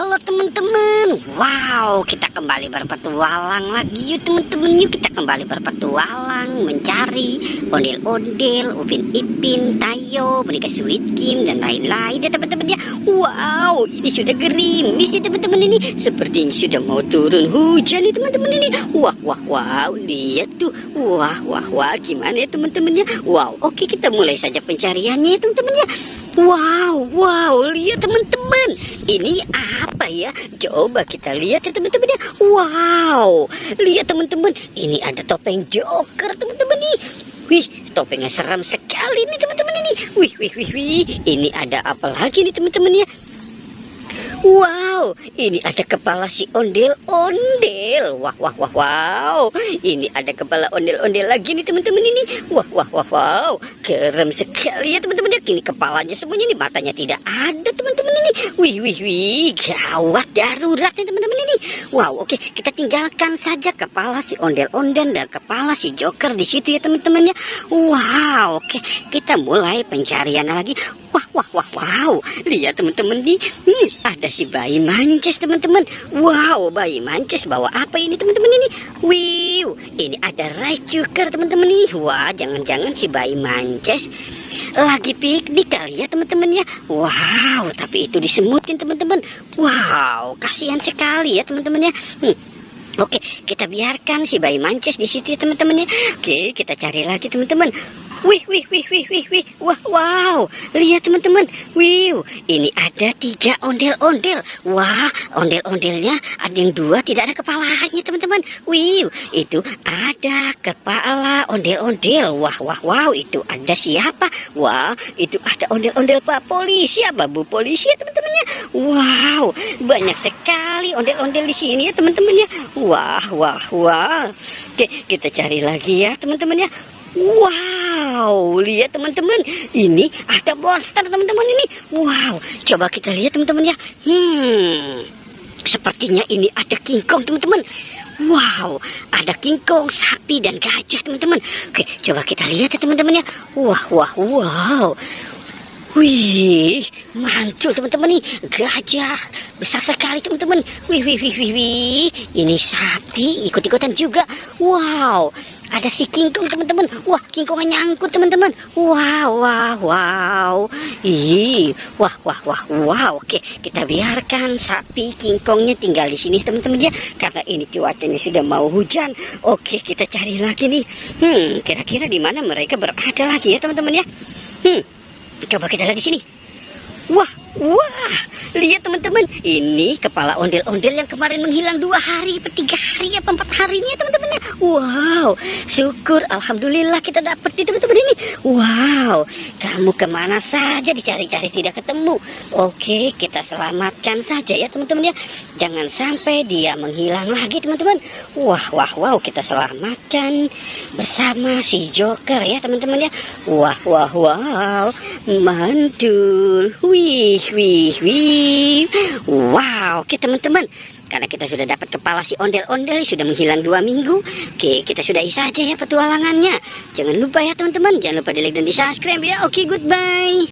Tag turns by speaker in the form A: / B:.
A: Halo teman-teman, wow, kita kembali berpetualang lagi yuk teman-teman. Yuk kita kembali berpetualang mencari ondel-ondel, Upin Ipin, Tayo, boneka Squid Game dan lain-lain ya teman-teman ya. Wow, ini sudah gerimis ya teman-teman, ini sepertinya sudah mau turun hujan nih teman-teman ini. Wah, lihat tuh. Wah, gimana ya teman-teman ya. Wow, oke, kita mulai saja pencariannya ya teman-teman ya. Wow, lihat teman-teman, ini apa ya? Coba kita lihat ya teman-teman ya. Wow, lihat teman-teman, ini ada topeng Joker teman-teman nih. Wih, topengnya seram sekali nih teman-teman ini. Wih, ini ada apa lagi nih teman-teman ya? Wow, ini ada kepala si ondel-ondel. Wow, ini ada kepala ondel-ondel lagi nih teman-teman ini. Wow, keren sekali ya teman-teman ya. Ini kepalanya semuanya nih, matanya tidak ada teman-teman ini. Wih, gawat, darurat nih teman-teman ini. Wow, oke, kita tinggalkan saja kepala si ondel-ondel dan kepala si Joker di situ ya teman-teman ya. Wow, oke, kita mulai pencarian lagi. Wow, lihat teman-teman nih, ada si bayi mancis teman-teman. Wow, bayi mancis bawa apa ini teman-teman ini? Wih, ini ada rice cooker teman-teman nih. Wah, jangan-jangan si bayi mancis lagi piknik kali ya teman-teman ya. Wow, tapi itu disemutin teman-teman. Wow, kasihan sekali ya teman-teman ya. Oke, kita biarkan si bayi mancis di situ ya teman-teman ya. Oke, kita cari lagi teman-teman. Wih, wow, lihat teman-teman. Wih, ini ada 3 ondel-ondel. Wah, ondel-ondelnya ada yang 2 tidak ada kepalanya teman-teman. Wih, itu ada kepala ondel-ondel. Wow, itu ada siapa? Wah, itu ada ondel-ondel Pak Polisi, apa Bu Polisi ya teman-teman ya. Wow, banyak sekali ondel-ondel di sini ya teman-teman ya. Wah. Oke, kita cari lagi ya teman-teman ya. Wow, lihat teman-teman, ini ada monster teman-teman ini. Wow, coba kita lihat teman-teman ya. Sepertinya ini ada King Kong teman-teman. Wow, ada King Kong, sapi dan gajah teman-teman. Oke, coba kita lihat ya teman-teman ya. Wow. Wih, mantul teman-teman nih, gajah besar sekali teman-teman. Wih, ini sapi ikut-ikutan juga. Wow, ada si King Kong teman-teman. Wah, King Kongnya nyangkut teman-teman. Wow. Wow. Oke, kita biarkan sapi King Kongnya tinggal di sini teman-teman ya, karena ini cuacanya sudah mau hujan. Oke, kita cari lagi nih. Kira-kira di mana mereka berada lagi ya teman-teman ya. Coba kita lihat di sini. Wah, lihat teman-teman, ini kepala ondel-ondel yang kemarin menghilang 2 hari, 3 hari, 4 hari ini ya teman-teman ya. Wow, syukur, alhamdulillah kita dapat di teman-teman ini. Wow, kamu kemana saja dicari-cari tidak ketemu. Oke, kita selamatkan saja ya teman-teman ya. Jangan sampai dia menghilang lagi teman-teman. Wow, kita selamatkan bersama si Joker ya teman-teman ya. Wow, mantul. Wih. Wow, oke teman-teman, karena kita sudah dapat kepala si ondel-ondel sudah menghilang 2 minggu. Oke, kita sudahi saja ya petualangannya. Jangan lupa ya teman-teman, jangan lupa di like dan di subscribe ya. Oke, goodbye.